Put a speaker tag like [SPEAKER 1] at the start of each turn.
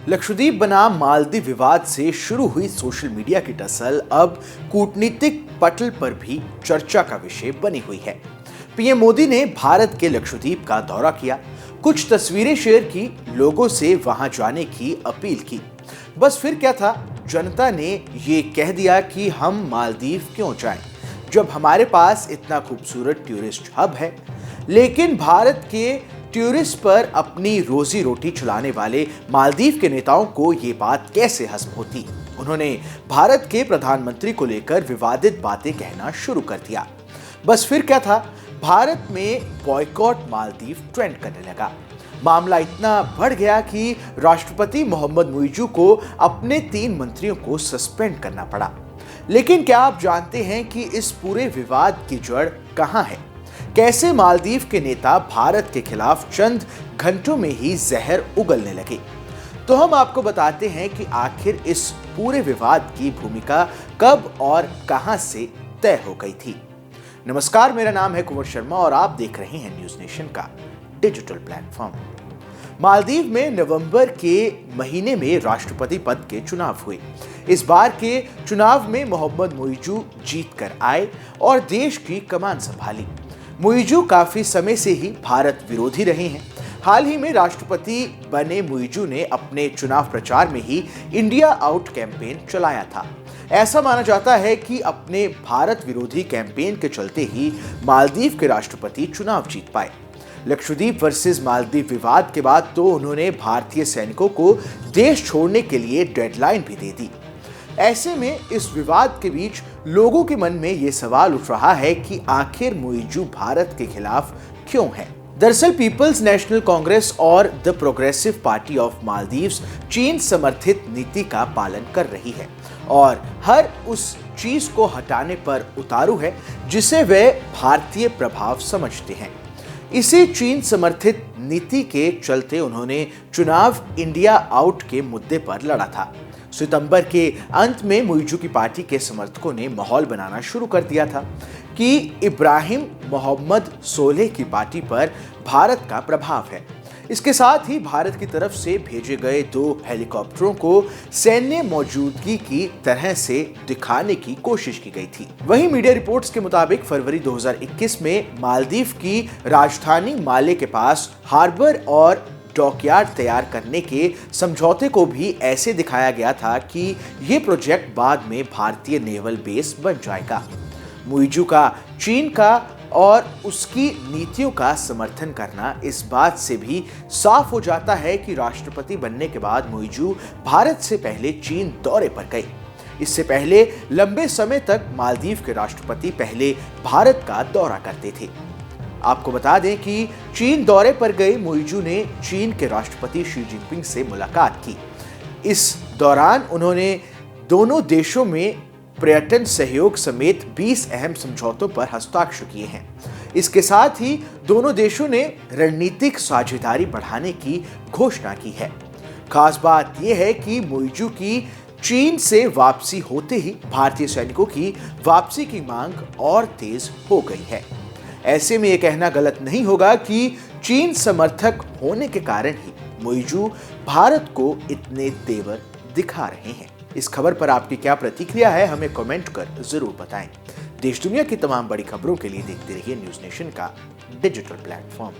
[SPEAKER 1] लक्षद्वीप बनाम मालदीव विवाद से शुरू हुई सोशल मीडिया की टसल अब कूटनीतिक पटल पर भी चर्चा का विषय बनी हुई है। पीएम मोदी ने भारत के लक्षद्वीप का दौरा किया, कुछ तस्वीरें शेयर की, लोगों से वहां जाने की अपील की। बस फिर क्या था, जनता ने ये कह दिया कि हम मालदीव क्यों जाएं, जब हमारे पास इतना खूबसूरत टूरिस्ट हब है। लेकिन भारत के टूरिस्ट पर अपनी रोजी रोटी चलाने वाले मालदीव के नेताओं को ये बात कैसे हजम होती। उन्होंने भारत के प्रधानमंत्री को लेकर विवादित बातें कहना शुरू कर दिया। बस फिर क्या था, भारत में बॉयकॉट मालदीव ट्रेंड करने लगा। मामला इतना बढ़ गया कि राष्ट्रपति मोहम्मद मुइज़ू को अपने 3 मंत्रियों को सस्पेंड करना पड़ा। लेकिन क्या आप जानते हैं कि इस पूरे विवाद की जड़ कहां है? कैसे मालदीव के नेता भारत के खिलाफ चंद घंटों में ही जहर उगलने लगे? तो हम आपको बताते हैं कि आखिर इस पूरे विवाद की भूमिका कब और कहां से तय हो गई थी। नमस्कार, मेरा नाम है कुंवर शर्मा और आप देख रहे हैं न्यूज नेशन का डिजिटल प्लेटफॉर्म। मालदीव में नवंबर के महीने में राष्ट्रपति पद के चुनाव हुए। इस बार के चुनाव में मोहम्मद मुइज़ू जीत कर आए और देश की कमान संभाली। मुइज़ू काफी समय से ही भारत विरोधी रहे हैं। हाल ही में राष्ट्रपति बने मुइज़ू ने अपने चुनाव प्रचार में ही इंडिया आउट कैंपेन चलाया था। ऐसा माना जाता है कि अपने भारत विरोधी कैंपेन के चलते ही मालदीव के राष्ट्रपति चुनाव जीत पाए। लक्षद्वीप वर्सेस मालदीव विवाद के बाद तो उन्होंने भारतीय सैनिकों को देश छोड़ने के लिए डेडलाइन भी दे दी। ऐसे में इस विवाद के बीच लोगों के मन में यह सवाल उठ रहा है कि आखिर मुइज़ू भारत के खिलाफ क्यों है। दरअसल पीपल्स नेशनल कांग्रेस और the progressive party of Maldives चीन समर्थित नीति का पालन कर रही है और हर उस चीज को हटाने पर उतारू है जिसे वे भारतीय प्रभाव समझते हैं। इसी चीन समर्थित नीति के चलते उन्होंने चुनाव इंडिया आउट के मुद्दे पर लड़ा था। सितंबर के अंत में मुइज़ू की पार्टी के समर्थकों ने माहौल बनाना शुरू कर दिया था कि इब्राहिम मोहम्मद सोलेह की पार्टी पर भारत का प्रभाव है। इसके साथ ही भारत की तरफ से भेजे गए 2 हेलीकॉप्टरों को सैन्य मौजूदगी की तरह से दिखाने की कोशिश की गई थी। वहीं मीडिया रिपोर्ट्स के मुताबिक फरवरी 2021 में मालदीव की राजधानी माले के पास हार्बर और डॉकयार्ड तैयार करने के समझौते को भी ऐसे दिखाया गया था कि ये प्रोजेक्ट बाद में भारतीय नेवल बेस बन जाएगा। मुइज़ू का चीन का और उसकी नीतियों का समर्थन करना इस बात से भी साफ हो जाता है कि राष्ट्रपति बनने के बाद मुइज़ू भारत से पहले चीन दौरे पर गए। इससे पहले लंबे समय तक मालदीव के राष्ट्रपति पहले भारत का दौरा करते थे। आपको बता दें कि चीन दौरे पर गए मुइज़ू ने चीन के राष्ट्रपति शी जिनपिंग से मुलाकात की। इस दौरान उन्होंने दोनों देशों में पर्यटन सहयोग समेत 20 अहम समझौतों पर हस्ताक्षर किए हैं। इसके साथ ही दोनों देशों ने रणनीतिक साझेदारी बढ़ाने की घोषणा की है। खास बात यह है कि मुइज़ू की चीन से वापसी होते ही भारतीय सैनिकों की वापसी की मांग और तेज हो गई है। ऐसे में यह कहना गलत नहीं होगा कि चीन समर्थक होने के कारण ही मुइज़ू भारत को इतने तेवर दिखा रहे हैं। इस खबर पर आपकी क्या प्रतिक्रिया है, हमें कमेंट कर जरूर बताएं। देश दुनिया की तमाम बड़ी खबरों के लिए देखते रहिए न्यूज नेशन का डिजिटल प्लेटफॉर्म।